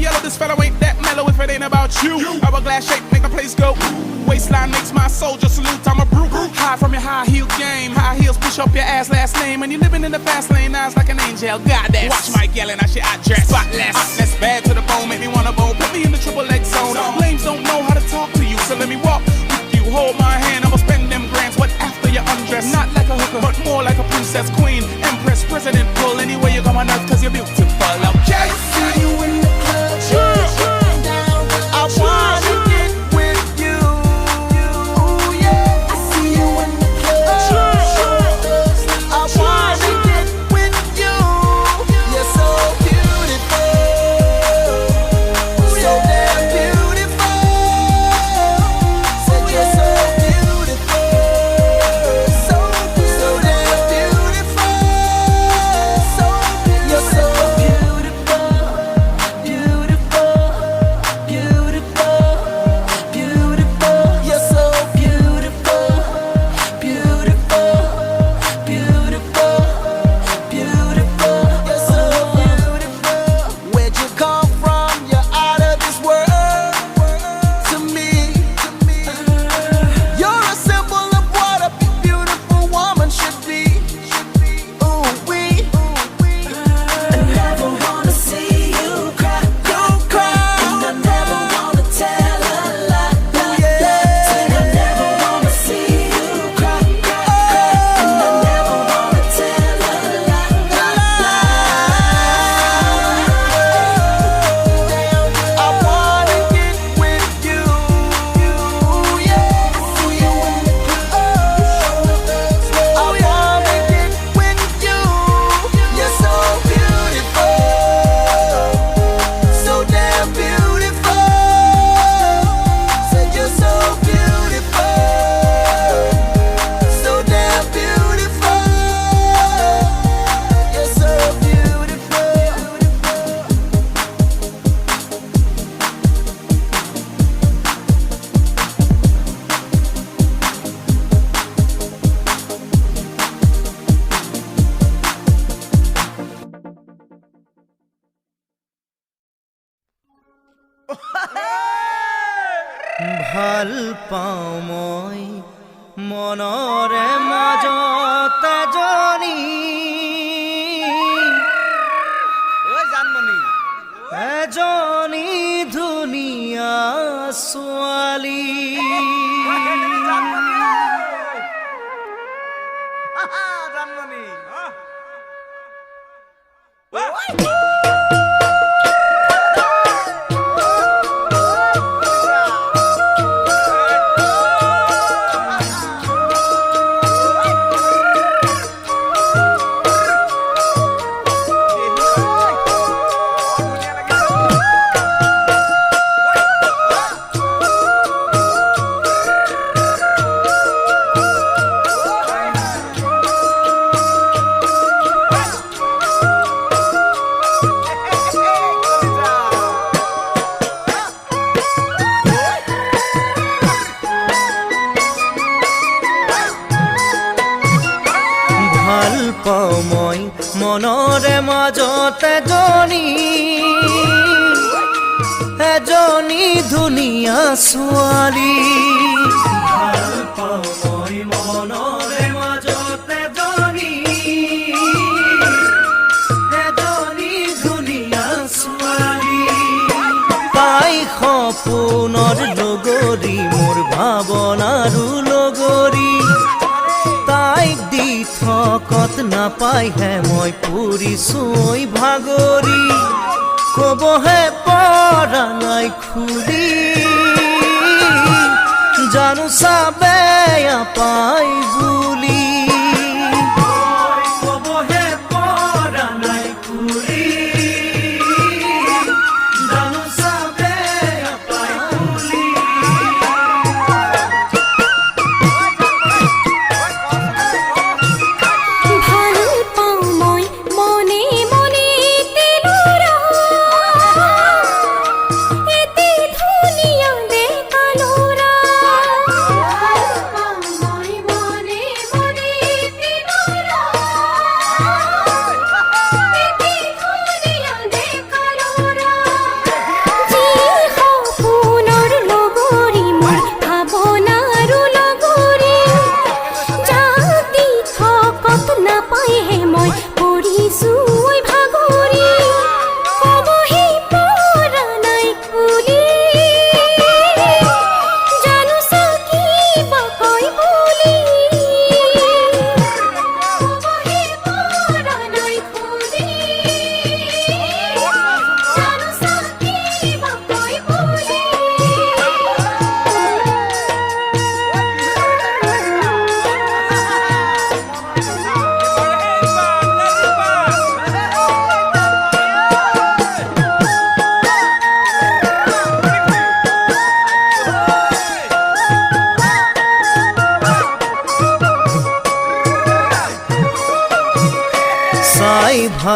yellow. This fellow ain't that mellow if it ain't about you. Hourglass shape make the place go. Waistline makes my soldier salute. I'm a brute. High from your high heel game. High heels push up your ass last name. And you living in the fast lane, eyes like an angel. Goddess. Watch Mike yelling, I shit I dress. Spotless. Hotness bad to the bone, make me wanna bowl. Put me in the triple X zone. Lames don't know how to talk to you, so let me walk with you. Hold my hand, I'ma spend them grands. What after you undress? Not like a hooker, but more like a princess, queen, empress, president. Pull anywhere you come on earth, cause you're beautiful. Okay? See you in the club. I wanna get with you. Yeah. I see you in the club. I wanna get with you. You're so beautiful, so damn beautiful. Said you're so beautiful, so damn beautiful. You're so beautiful, beautiful, beautiful, beautiful. You're so beautiful, beautiful, beautiful, beautiful. You're so beautiful. Where'd you come from? You're out of this world to me. You're a symbol of what a beautiful woman should be. Ooh, we. I never wanna see you cry. Don't cry. And I never wanna tell a lie. Say I never wanna see you cry. And I never wanna tell a lie. I wanna get with you. Yeah. See you in the club. I wanna get with you. You're so beautiful, so damn beautiful. Said you're so beautiful, so damn beautiful. You're so beautiful. ভাল পাওঁ মই মনৰে মাজত এজনী এজনী ধুনীয়া ছোৱালী ভাল পাওঁ মই মনৰে মাজত এজনী ধুনীয়া ছোৱালী ভাল পাওঁ মই মনৰে মাজত এজনী ধুনীয়া ছোৱালী তাই সপোনৰ লগৰী মোৰ ভাৱনাৰো লগৰী তাইক দি থকত নাপাইহে মই পৰিছোই ভাগৰি কবহে পৰা নাই খুলি জানো চাবে পাই বুলি কবহে পৰা নাই খুলি জানো চাবে পাই বুলি ভাল পাওঁ মই মনে মনে তেলোৰা এতে ধুনীয়া দেখালোৰা ভাল পাওঁ মই মনে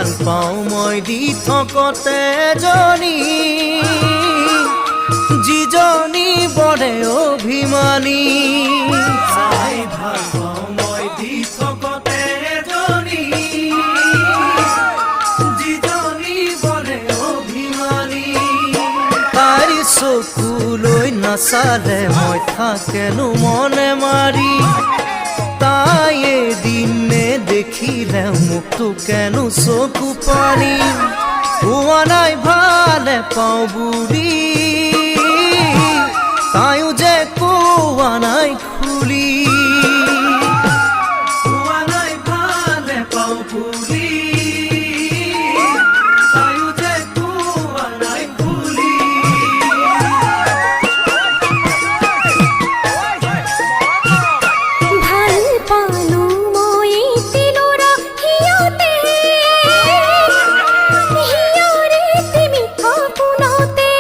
ভাল পাওঁ মই দি থকতে জনী যিজনী বৰে অভিমানী চাই ভাল পাওঁ মই দি থকতে জনী যিজনী বৰে অভিমানী তাইৰ চকুলৈ নাচালে মই থাকেনো মনে মাৰি তাই এদিনে দেখিলে মুখটো কেনো চকু পানী হোৱা নাই ভালে পাওঁ বুলি তাইও যে কোৱা নাই খুলি হোৱা নাই ভালে পাওঁ বুলি তাইও যে কোৱা নাই খুলি ভাল পালো মই তিলৰা হিয়তে হিয়ৰে মিঠা কোনতে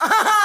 আহা